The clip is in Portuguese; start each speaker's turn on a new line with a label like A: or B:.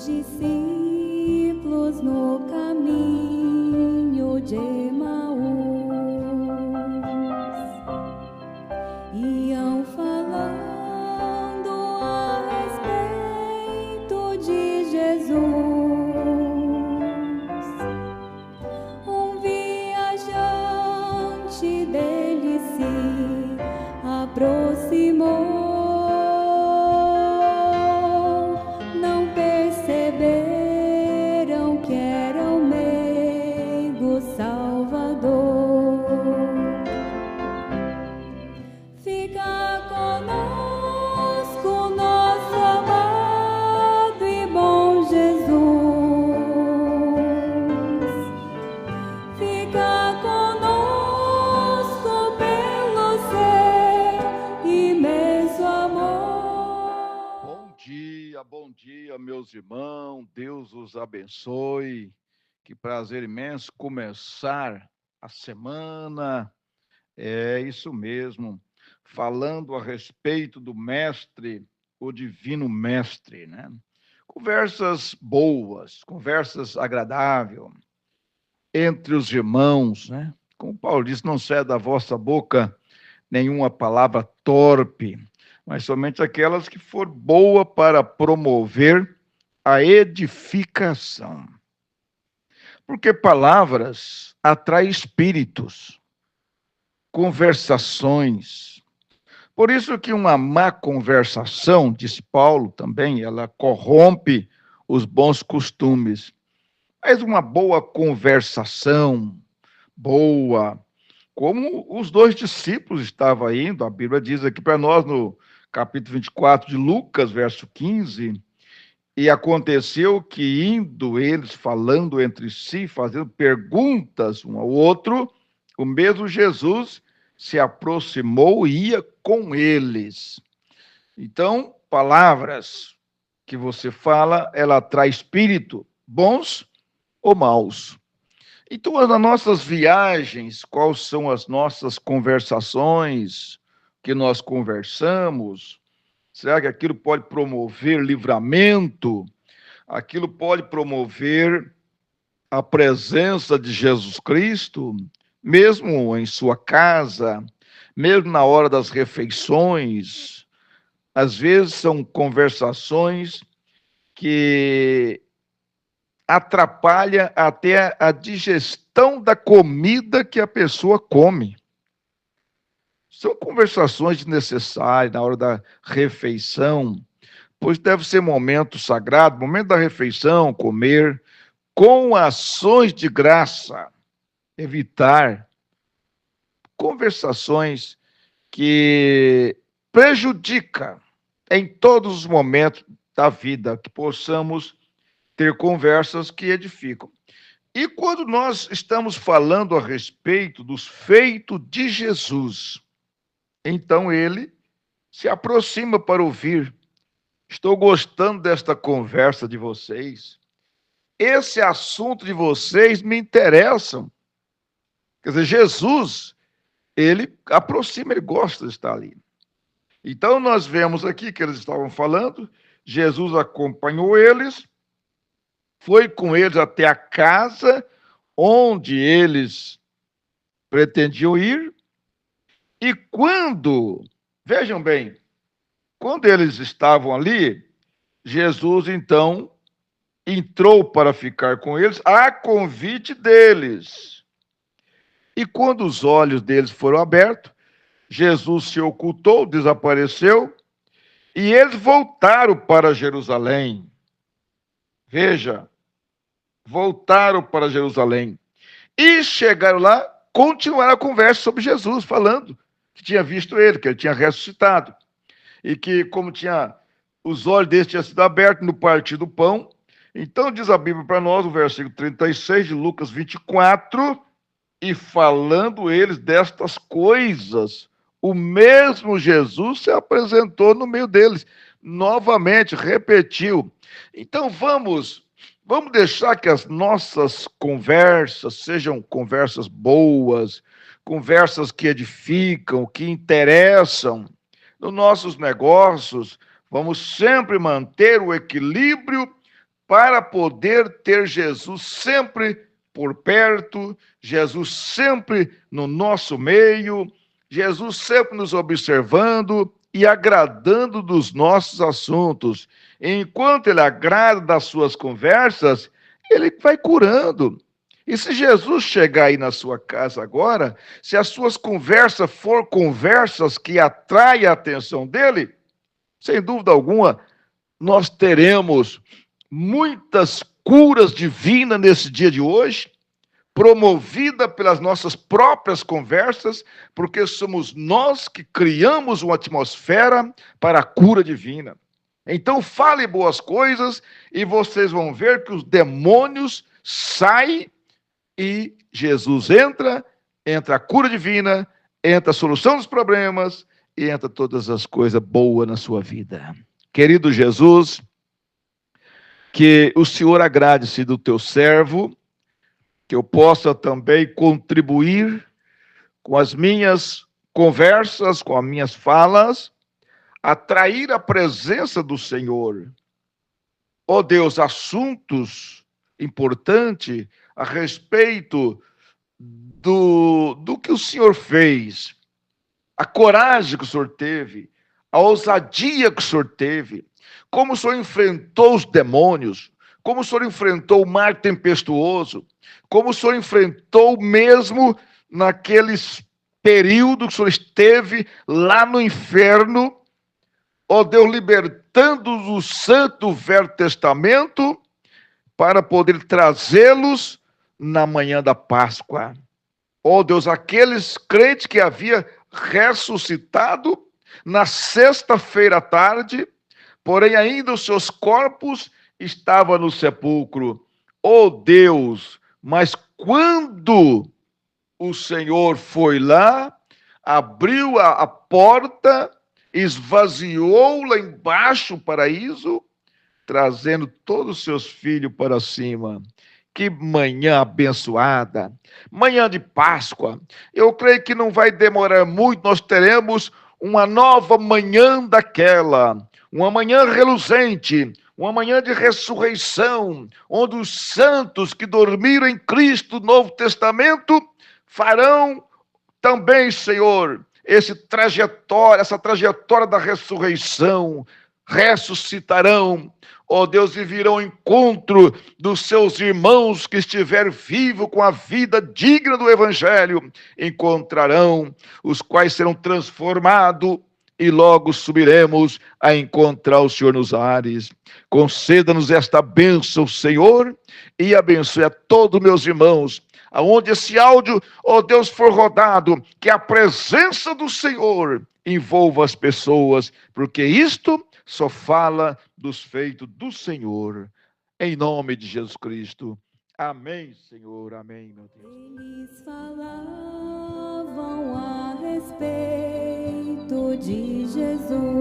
A: discípulos no caminho de Emaús iam falando a respeito de Jesus. Um viajante dele se aproximou.
B: Bom dia, meus irmãos, Deus os abençoe, que prazer imenso começar a semana, é isso mesmo, falando a respeito do Mestre, o Divino Mestre, né? Conversas boas, conversas agradáveis, entre os irmãos, né? Como Paulo disse, não sai da vossa boca nenhuma palavra torpe, mas somente aquelas que for boa para promover a edificação. Porque palavras atraem espíritos, conversações. Por isso que uma má conversação, diz Paulo também, ela corrompe os bons costumes. Mas uma boa conversação, boa, como os dois discípulos estavam indo, a Bíblia diz aqui para nós no capítulo 24 de Lucas, verso 15, e aconteceu que indo eles falando entre si, fazendo perguntas um ao outro, o mesmo Jesus se aproximou e ia com eles. Então, palavras que você fala, ela traz espírito, bons ou maus. Então, nas nossas viagens, quais são as nossas conversações que nós conversamos? Será que aquilo pode promover livramento? Aquilo pode promover a presença de Jesus Cristo, mesmo em sua casa, mesmo na hora das refeições? Às vezes são conversações que atrapalha até a digestão da comida que a pessoa come. São conversações desnecessárias na hora da refeição, pois deve ser momento sagrado, momento da refeição, comer com ações de graça, evitar conversações que prejudicam em todos os momentos da vida, que possamos ter conversas que edificam. E quando nós estamos falando a respeito dos feitos de Jesus, então ele se aproxima para ouvir. Estou gostando desta conversa de vocês. Esse assunto de vocês me interessam. Quer dizer, Jesus, ele aproxima, ele gosta de estar ali. Então nós vemos aqui que eles estavam falando, Jesus acompanhou eles, foi com eles até a casa onde eles pretendiam ir, e vejam bem, quando eles estavam ali, Jesus então entrou para ficar com eles a convite deles. E quando os olhos deles foram abertos, Jesus se ocultou, desapareceu, e eles voltaram para Jerusalém. Veja, voltaram para Jerusalém. E chegaram lá, continuaram a conversa sobre Jesus, falando que tinha visto ele, que ele tinha ressuscitado. E que, como os olhos deles tinham sido abertos no partir do pão. Então, diz a Bíblia para nós, o versículo 36 de Lucas 24, e falando eles destas coisas, o mesmo Jesus se apresentou no meio deles. Novamente, repetiu. Então, vamos deixar que as nossas conversas sejam conversas boas, conversas que edificam, que interessam. Nos nossos negócios, vamos sempre manter o equilíbrio para poder ter Jesus sempre por perto, Jesus sempre no nosso meio, Jesus sempre nos observando e agradando dos nossos assuntos. Enquanto ele agrada das suas conversas, ele vai curando. E se Jesus chegar aí na sua casa agora, se as suas conversas for conversas que atraem a atenção dele, sem dúvida alguma, nós teremos muitas curas divinas nesse dia de hoje, promovida pelas nossas próprias conversas, porque somos nós que criamos uma atmosfera para a cura divina. Então fale boas coisas e vocês vão ver que os demônios saem e Jesus entra a cura divina, entra a solução dos problemas e entra todas as coisas boas na sua vida. Querido Jesus, que o Senhor agrade-se do teu servo, que eu possa também contribuir com as minhas conversas, com as minhas falas, atrair a presença do Senhor. Ó Deus, assuntos importantes a respeito do que o Senhor fez, a coragem que o Senhor teve, a ousadia que o Senhor teve, como o Senhor enfrentou os demônios, como o Senhor enfrentou o mar tempestuoso, como o Senhor enfrentou mesmo naqueles períodos que o Senhor esteve lá no inferno, ó Deus, libertando o Santo Velho Testamento para poder trazê-los na manhã da Páscoa. Ó Deus, aqueles crentes que havia ressuscitado na sexta-feira à tarde, porém ainda os seus corpos estavam no sepulcro. Ó Deus, mas quando o Senhor foi lá, abriu a porta, esvaziou lá embaixo o paraíso, trazendo todos os seus filhos para cima. Que manhã abençoada, manhã de Páscoa. Eu creio que não vai demorar muito, nós teremos uma nova manhã daquela, uma manhã reluzente, uma manhã de ressurreição, onde os santos que dormiram em Cristo, Novo Testamento, farão também, Senhor, essa trajetória da ressurreição, ressuscitarão, ó Deus, e virão ao encontro dos seus irmãos que estiverem vivos com a vida digna do Evangelho, encontrarão, os quais serão transformados, e logo subiremos a encontrar o Senhor nos ares. Conceda-nos esta bênção, Senhor, e abençoe a todos meus irmãos, aonde esse áudio, ó Deus, for rodado, que a presença do Senhor envolva as pessoas, porque isto só fala dos feitos do Senhor. Em nome de Jesus Cristo. Amém, Senhor. Amém, meu Deus.
A: Eles falavam a respeito de Jesus.